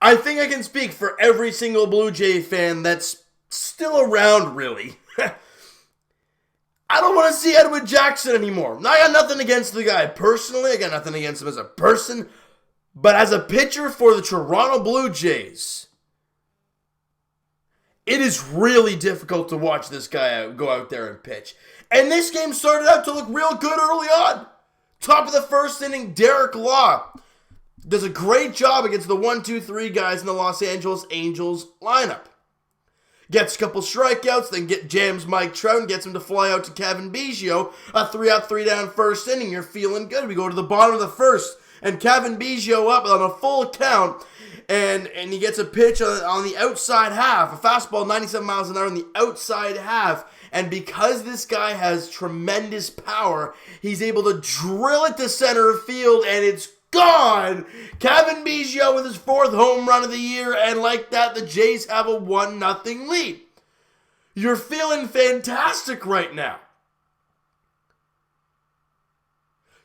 I think I can speak for every single Blue Jay fan that's still around, really. I don't want to see Edwin Jackson anymore. I got nothing against the guy personally. I got nothing against him as a person. But as a pitcher for the Toronto Blue Jays, it is really difficult to watch this guy go out there and pitch. And this game started out to look real good early on. Top of the first inning, Derek Law does a great job against the 1-2-3 guys in the Los Angeles Angels lineup. Gets a couple strikeouts, then jams Mike Trout and gets him to fly out to Kevin Biggio. A 3-out, 3-down first inning. You're feeling good. We go to the bottom of the first, and Kevin Biggio up on a full count, and he gets a pitch on the outside half. A fastball 97 miles an hour on the outside half. And because this guy has tremendous power, he's able to drill it to center field, and it's gone. Kevin Biggio with his 4th home run of the year, and like that, the Jays have a 1-0 lead. You're feeling fantastic right now.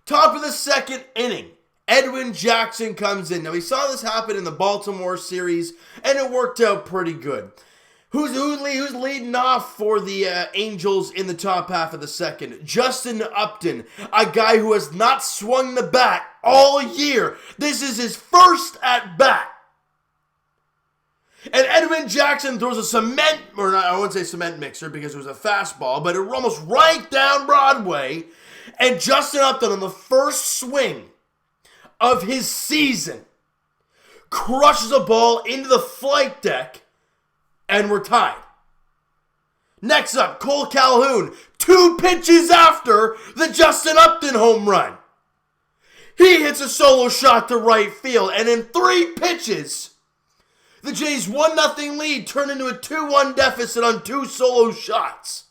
Top of the second inning, Edwin Jackson comes in. Now, we saw this happen in the Baltimore series, and it worked out pretty good. Who's leading off for the Angels in the top half of the second? Justin Upton, a guy who has not swung the bat all year. This is his first at bat. And Edwin Jackson throws I wouldn't say cement mixer because it was a fastball, but it almost right down Broadway. And Justin Upton on the first swing of his season crushes a ball into the flight deck. And we're tied. Next up, Cole Calhoun, 2 pitches after the Justin Upton home run. He hits a solo shot to right field, and in 3 pitches, the Jays' 1-0 lead turned into a 2-1 deficit on 2 solo shots.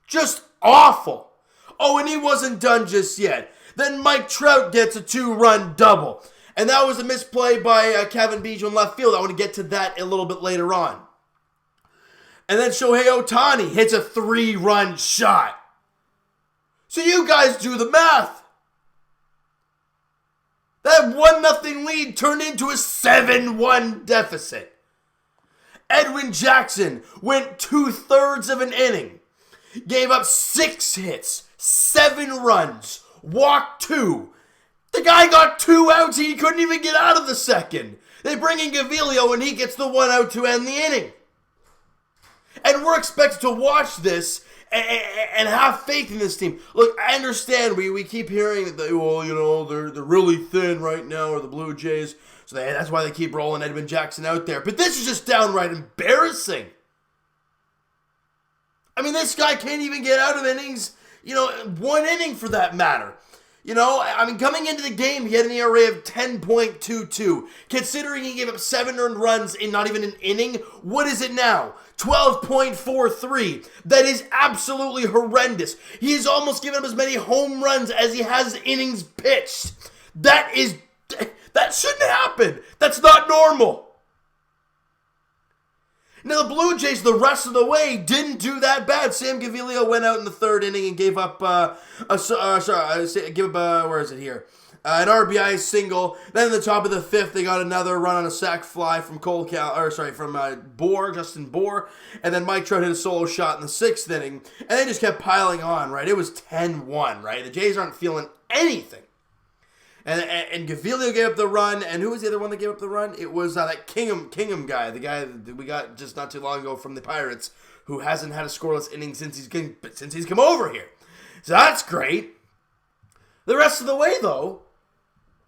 Just awful. Oh, and he wasn't done just yet. Then Mike Trout gets a 2-run double. And that was a misplay by Kevin Biggio in left field. I want to get to that a little bit later on. And then Shohei Ohtani hits a 3-run shot. So you guys do the math. That 1-0 lead turned into a 7-1 deficit. Edwin Jackson went 2/3 of an inning. Gave up 6 hits, 7 runs, walked 2. The guy got 2 outs. He couldn't even get out of the second. They bring in Gaviglio, and he gets the 1 out to end the inning. And we're expected to watch this and have faith in this team. Look, I understand we keep hearing that they're really thin right now, or the Blue Jays, so that's why they keep rolling Edwin Jackson out there. But this is just downright embarrassing. I mean, this guy can't even get out of innings, 1 inning for that matter. Coming into the game, he had an ERA of 10.22. Considering he gave up 7 earned runs in not even an inning, what is it now? 12.43. That is absolutely horrendous. He has almost given up as many home runs as he has innings pitched. That shouldn't happen. That's not normal. Now, the Blue Jays, the rest of the way, didn't do that bad. Sam Gaviglio went out in the 3rd inning and gave up, an RBI single. Then in the top of the 5th, they got another run on a sac fly from Justin Bour. And then Mike Trout hit a solo shot in the 6th inning. And they just kept piling on, right? It was 10-1, right? The Jays aren't feeling anything. And Gaviglio gave up the run, and who was the other one that gave up the run? It was that Kingham guy, the guy that we got just not too long ago from the Pirates, who hasn't had a scoreless inning since he's come over here. So that's great. The rest of the way, though,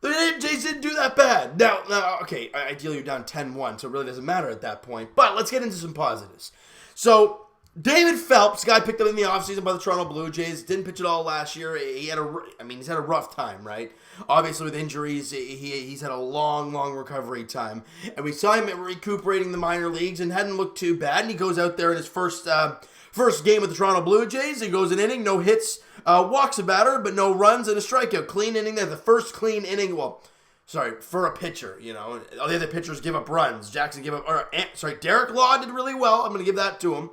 the Jays didn't do that bad. Now, okay, ideally you're down 10-1, so it really doesn't matter at that point. But let's get into some positives. So, David Phelps, guy picked up in the offseason by the Toronto Blue Jays, didn't pitch at all last year. He's had a rough time, right? Obviously, with injuries, he's had a long recovery time. And we saw him recuperating the minor leagues and hadn't looked too bad. And he goes out there in his first game with the Toronto Blue Jays. He goes an inning, no hits, walks a batter, but no runs and a strikeout. Clean inning there, the first clean inning, for a pitcher, All the other pitchers give up runs. Derek Law did really well. I'm going to give that to him.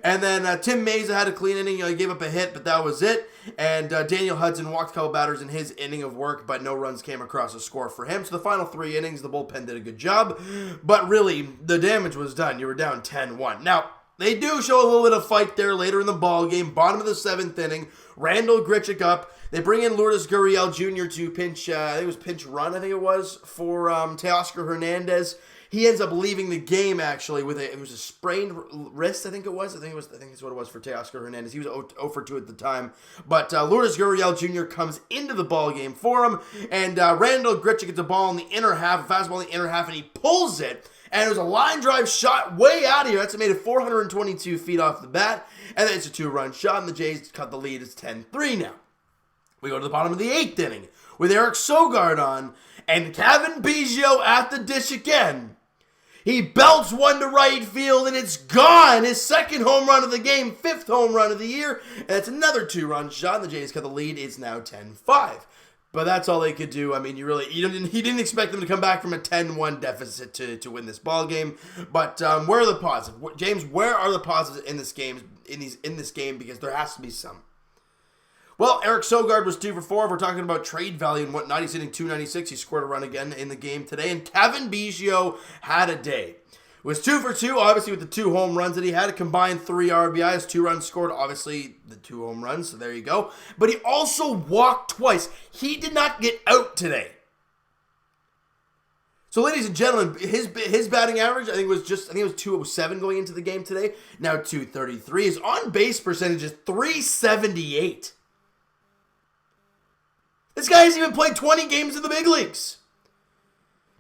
And then Tim Mesa had a clean inning. He gave up a hit, but that was it. And Daniel Hudson walked a couple batters in his inning of work, but no runs came across the score for him. So the final 3 innings, the bullpen did a good job. But really, the damage was done. You were down 10-1. Now, they do show a little bit of fight there later in the ball game. Bottom of the 7th inning, Randall Grichuk up. They bring in Lourdes Gurriel Jr. to pinch, I think it was pinch run, for Teoscar Hernandez. He ends up leaving the game, actually, it was a sprained wrist, I think that's what it was for Teoscar Hernandez. He was 0 for 2 at the time. But Lourdes Gurriel Jr. comes into the ball game for him, and Randall Grichuk gets a ball in the inner half, a fastball in the inner half, and he pulls it. And it was a line drive shot way out of here. That's made it 422 feet off the bat. And then it's a 2-run shot, and the Jays cut the lead. It's 10-3 now. We go to the bottom of the 8th inning with Eric Sogard on, and Cavan Biggio at the dish again. He belts one to right field, and it's gone. His 2nd home run of the game, 5th home run of the year. And it's another 2-run shot, and the Jays cut the lead. It's now 10-5. But that's all they could do. I mean, he didn't expect them to come back from a 10-1 deficit to win this ball game. But where are the positives, James? Where are the positives in this game? Because there has to be some. Well, Eric Sogard was 2 for 4. If we're talking about trade value and whatnot, he's hitting .296. He scored a run again in the game today. And Cavan Biggio had a day. It was 2 for 2, obviously, with the 2 home runs that he had. A combined 3 RBIs, 2 runs scored, obviously, the 2 home runs, so there you go. But he also walked twice. He did not get out today. So, ladies and gentlemen, his batting average, I think it was 207 going into the game today. Now 233. His on-base percentage is .378. This guy hasn't even played 20 games in the big leagues.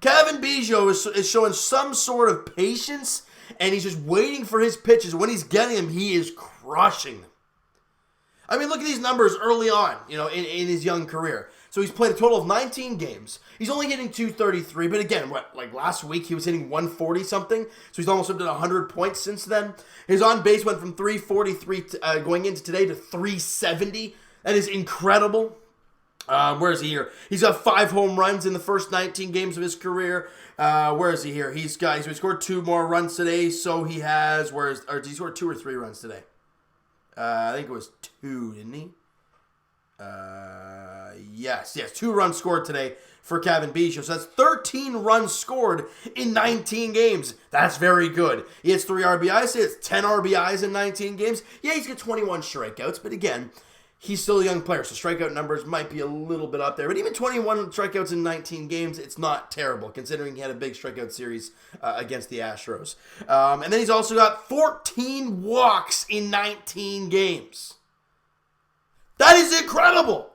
Cavan Biggio is showing some sort of patience, and he's just waiting for his pitches. When he's getting them, he is crushing them. I mean, look at these numbers early on, in his young career. So he's played a total of 19 games. He's only hitting .233, but again, last week he was hitting 140-something, so he's almost up to 100 points since then. His on-base went from .343 going into today to .370. That is incredible. Where is he here? He's got 5 home runs in the first 19 games of his career. Where is he here? He scored 2 more runs today, so he has, did he score 2 or 3 runs today? I think it was 2, didn't he? Yes, 2 runs scored today for Cavan Biggio. So that's 13 runs scored in 19 games. That's very good. He has 3 RBIs. He has 10 RBIs in 19 games. Yeah, he's got 21 strikeouts, but again, he's still a young player, so strikeout numbers might be a little bit up there. But even 21 strikeouts in 19 games, it's not terrible, considering he had a big strikeout series against the Astros. And then he's also got 14 walks in 19 games. That is incredible!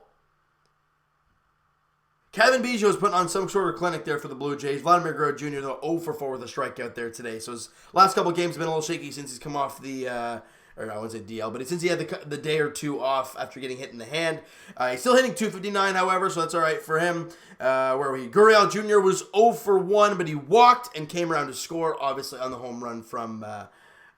Cavan Biggio is putting on some sort of clinic there for the Blue Jays. Vladimir Guerrero Jr., though, 0 for 4 with a strikeout there today. So his last couple of games have been a little shaky since he's come off the... or I wouldn't say DL, but since he had the day or 2 off after getting hit in the hand. He's still hitting .259, however, so that's all right for him. Gurriel Jr. was 0 for 1, but he walked and came around to score, obviously, on the home run from,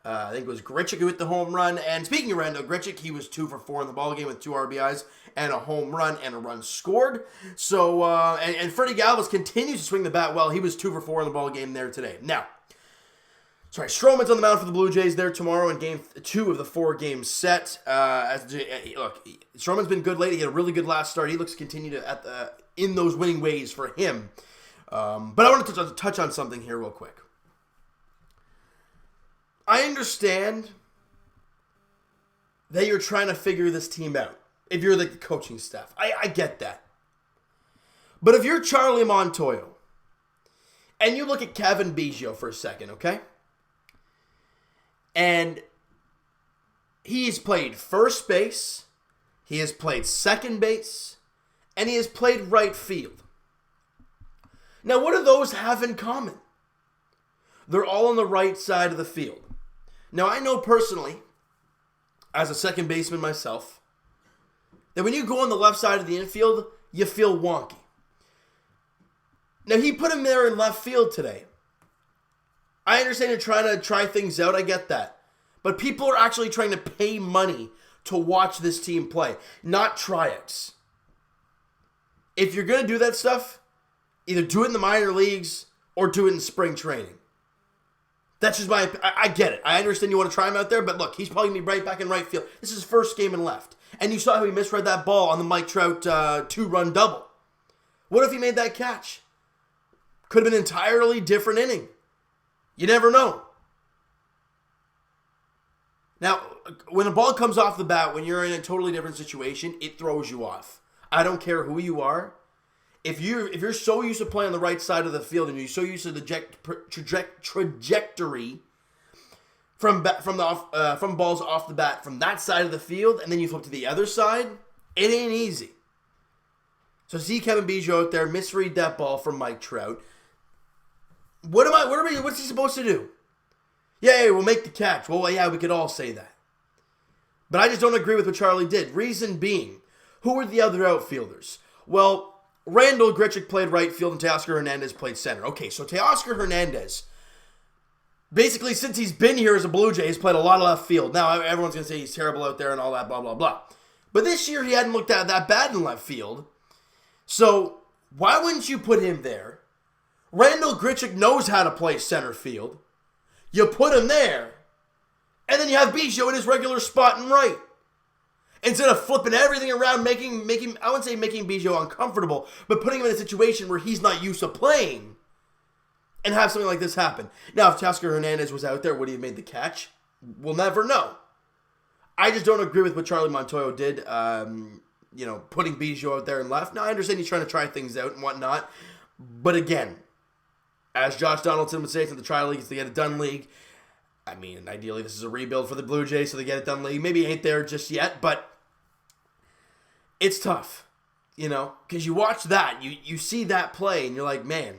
I think it was Grichuk who hit the home run. And speaking of Randall Grichuk, he was 2 for 4 in the ballgame with 2 RBIs and a home run and a run scored. So, and Freddie Galvis continues to swing the bat well. He was 2 for 4 in the ballgame there today. Now, Stroman's on the mound for the Blue Jays there tomorrow in Game 2 of the 4-game set. Look, Stroman's been good lately. He had a really good last start. He looks to continue to in those winning ways for him. But I want to touch on something here real quick. I understand that you're trying to figure this team out if you're the coaching staff. I get that. But if you're Charlie Montoyo and you look at Cavan Biggio for a second, okay? And he has played first base, he has played second base, and he has played right field. Now, what do those have in common? They're all on the right side of the field. Now, I know personally, as a second baseman myself, that when you go on the left side of the infield, you feel wonky. Now, he put him there in left field today. I understand you're trying to try things out. I get that. But people are actually trying to pay money to watch this team play, not tryouts. If you're going to do that stuff, either do it in the minor leagues or do it in spring training. That's just I get it. I understand you want to try him out there, but look, he's probably going to be right back in right field. This is his first game in left. And you saw how he misread that ball on the Mike Trout 2-run double. What if he made that catch? Could have been an entirely different inning. You never know. Now, when a ball comes off the bat, when you're in a totally different situation, it throws you off. I don't care who you are. If you're so used to playing on the right side of the field and you're so used to the trajectory from balls off the bat from that side of the field, and then you flip to the other side, it ain't easy. So see Kevin Biggio out there misread that ball from Mike Trout. What's he supposed to do? Yeah, we'll make the catch. Well, yeah, we could all say that. But I just don't agree with what Charlie did. Reason being, who were the other outfielders? Well, Randall Grichuk played right field and Teoscar Hernandez played center. Okay, so Teoscar Hernandez, basically since he's been here as a Blue Jay, he's played a lot of left field. Now, everyone's going to say he's terrible out there and all that, blah, blah, blah. But this year, he hadn't looked at that bad in left field. So, why wouldn't you put him there? Randall Grichuk knows how to play center field. You put him there, and then you have Biggio in his regular spot and right. Instead of flipping everything around, making I wouldn't say making Biggio uncomfortable, but putting him in a situation where he's not used to playing and have something like this happen. Now, if Teoscar Hernandez was out there, would he have made the catch? We'll never know. I just don't agree with what Charlie Montoyo did, putting Biggio out there and left. Now, I understand he's trying to try things out and whatnot, but again, as Josh Donaldson would say, it's the tri league, it's the get it done league. I mean, ideally, this is a rebuild for the Blue Jays, so they get it done league. Maybe it ain't there just yet, but it's tough, because you watch that, you see that play, and you're like, man,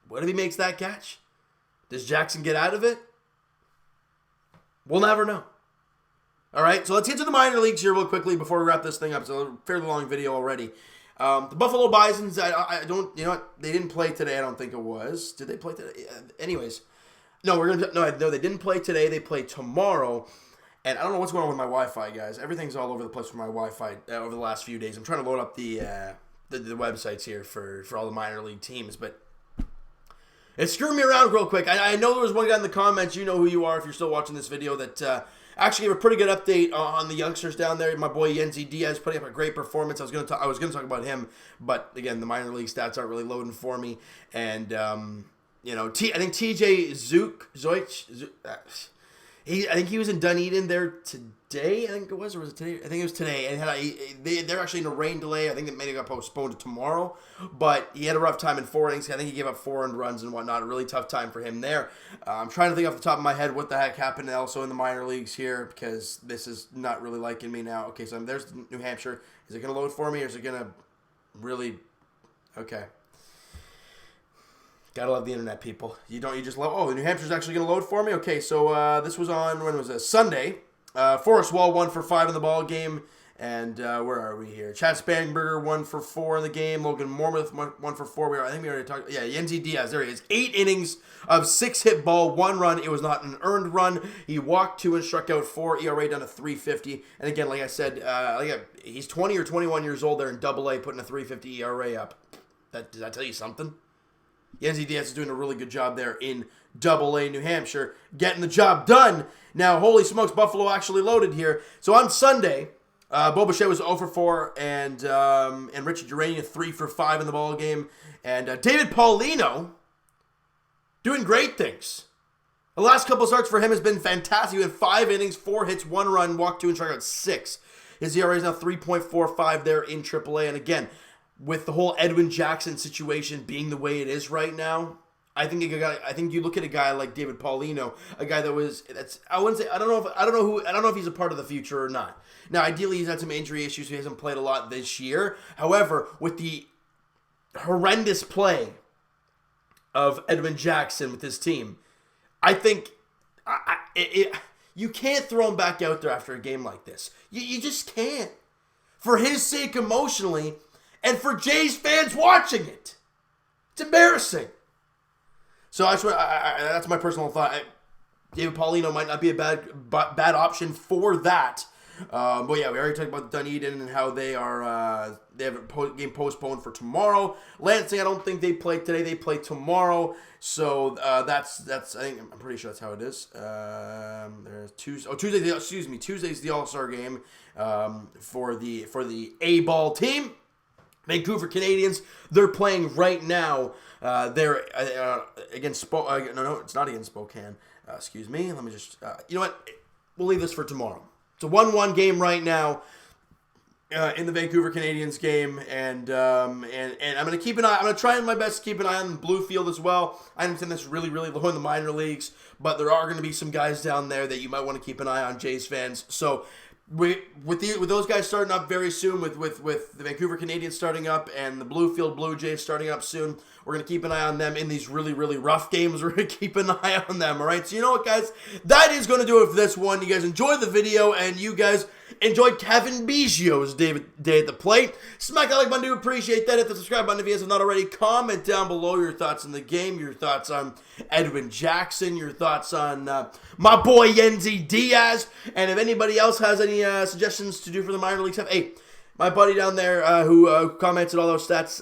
what if he makes that catch? Does Jackson get out of it? We'll never know. All right, so let's get to the minor leagues here real quickly before we wrap this thing up. It's a fairly long video already. The Buffalo Bisons, I don't, they didn't play today. I don't think it was. Did they play today? Anyways, no, they didn't play today. They play tomorrow. And I don't know what's going on with my Wi-Fi, guys. Everything's all over the place with my Wi-Fi over the last few days. I'm trying to load up the websites here for all the minor league teams, but it's screwing me around real quick. I know there was one guy in the comments, you know who you are if you're still watching this video, that actually gave a pretty good update on the youngsters down there. My boy Yenzi Diaz putting up a great performance. I was going to talk about him, but again, the minor league stats aren't really loading for me. And I think TJ Zoich, I think he was in Dunedin there today. I think it was, or was it today? I think it was today. And they're actually in a rain delay. I think it maybe got postponed to tomorrow. But he had a rough time in 4 innings. I think he gave up 4 earned runs and whatnot. A really tough time for him there. I'm trying to think off the top of my head what the heck happened also in the minor leagues here, because this is not really liking me now. Okay, so there's New Hampshire. Is it going to load for me, or is it going to really... Okay. Gotta love the internet, people. You just love... the New Hampshire's actually going to load for me? Okay, so this was on... When was this? Sunday. Forrest Wall 1 for 5 in the ball game. And where are we here? Chad Spangenberger 1 for 4 in the game. Logan Mormuth 1 for 4. I think we already talked... Yeah, Yenzi Diaz. There he is. 8 innings of 6 hit ball, 1 run. It was not an earned run. He walked 2 and struck out 4. ERA down to 3.50. And again, like I said, he's 20 or 21 years old there in Double-A, putting a 3.50 ERA up. Does that tell you something? Yenzi Diaz is doing a really good job there in Double-A, New Hampshire, getting the job done. Now, holy smokes, Buffalo actually loaded here. So on Sunday, Bo Bichette was 0 for 4, and Richard Urania 3 for 5 in the ball game. And David Paulino doing great things. The last couple starts for him has been fantastic. He had 5 innings, 4 hits, 1 run, walked 2 and struck out 6. His ERA is now 3.45 there in AAA. And again, with the whole Edwin Jackson situation being the way it is right now, I think you look at a guy like David Paulino, a guy I don't know if he's a part of the future or not. Now, ideally, he's had some injury issues, so he hasn't played a lot this year. However, with the horrendous play of Edwin Jackson with his team, I think you can't throw him back out there after a game like this. You just can't. For his sake emotionally, and for Jays fans watching it. It's embarrassing. So that's my personal thought. David Paulino might not be a bad option for that. But yeah, we already talked about Dunedin and how they have a game postponed for tomorrow. Lansing, I don't think they play today. They play tomorrow. So that's I'm pretty sure that's how it is. There's Tuesday. Tuesday's the All-Star game for the A-ball team. Vancouver Canadians, they're playing right now. They're against no, it's not against Spokane. Excuse me. Let me just you know what? We'll leave this for tomorrow. It's a 1-1 game right now in the Vancouver Canadians game, and I'm gonna keep an eye. I'm gonna try my best to keep an eye on the blue field as well. I understand this really low in the minor leagues, but there are gonna be some guys down there that you might want to keep an eye on, Jays fans. So. With those guys starting up very soon, with the Vancouver Canadians starting up and the Bluefield Blue Jays starting up soon, we're going to keep an eye on them in these really rough games. We're going to keep an eye on them, all right? So you know what, guys? That is going to do it for this one. You guys enjoyed the video, and you guys enjoyed Kevin Biggio's day at the plate. Smack that like button, do appreciate that. Hit the subscribe button if you guys have not already. Comment down below your thoughts on the game, your thoughts on Edwin Jackson, your thoughts on my boy Yenzi Diaz, and if anybody else has any suggestions to do for the minor league stuff, hey, my buddy down there who commented all those stats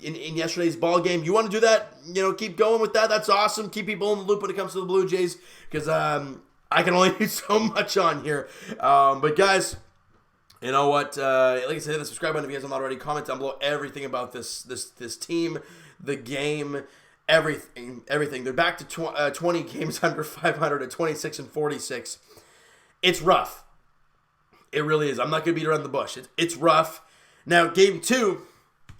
in yesterday's ball game, you want to do that? You know, keep going with that. That's awesome. Keep people in the loop when it comes to the Blue Jays, because I can only do so much on here. But guys, you know what? Like I said, hit the subscribe button if you guys have not already. Comment down below everything about this team, the game, everything. They're back to 20 games under 500 at 26-46. It's rough. It really is. I'm not gonna beat around the bush. It's rough. Now, game 2.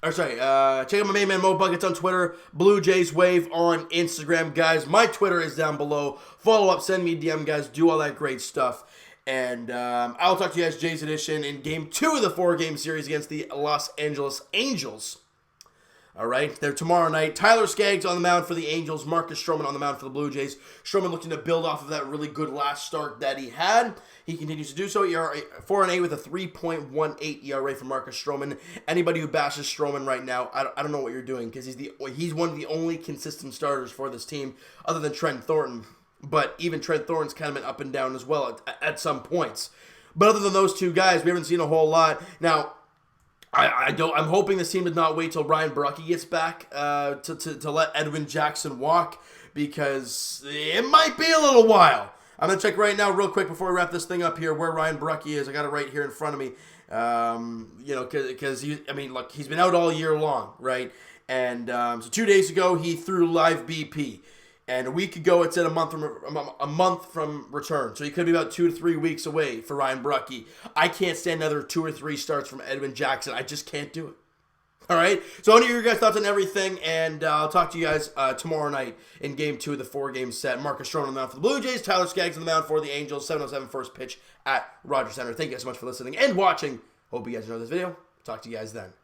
Check out my main man Mo Buckets on Twitter, Blue Jays Wave on Instagram, guys. My Twitter is down below. Follow up, send me a DM, guys. Do all that great stuff. And I'll talk to you guys, Jays Edition, in game 2 of the 4-game series against the Los Angeles Angels. All right, they're tomorrow night. Tyler Skaggs on the mound for the Angels. Marcus Stroman on the mound for the Blue Jays. Stroman looking to build off of that really good last start that he had. He continues to do so. ERA 4-8 with a 3.18 ERA for Marcus Stroman. Anybody who bashes Stroman right now, I don't know what you're doing, because he's one of the only consistent starters for this team, other than Trent Thornton. But even Trent Thornton's kind of been up and down as well at some points. But other than those two guys, we haven't seen a whole lot. Now, I'm hoping this team does not wait till Ryan Barucki gets back to let Edwin Jackson walk, because it might be a little while. I'm going to check right now real quick before we wrap this thing up here where Ryan Barucki is. I got it right here in front of me. You know, because look, he's been out all year long, right? And so 2 days ago, he threw live BP. And a week ago, it said a month from return. So he could be about 2 to 3 weeks away for Ryan Barucki. I can't stand another 2 or 3 starts from Edwin Jackson. I just can't do it. All right? So I want to hear your guys' thoughts on everything, and I'll talk to you guys tomorrow night in Game 2 of the 4-game set. Marcus Stroman on the mound for the Blue Jays. Tyler Skaggs on the mound for the Angels. 7:07 first pitch at Rogers Center. Thank you guys so much for listening and watching. Hope you guys enjoyed this video. Talk to you guys then.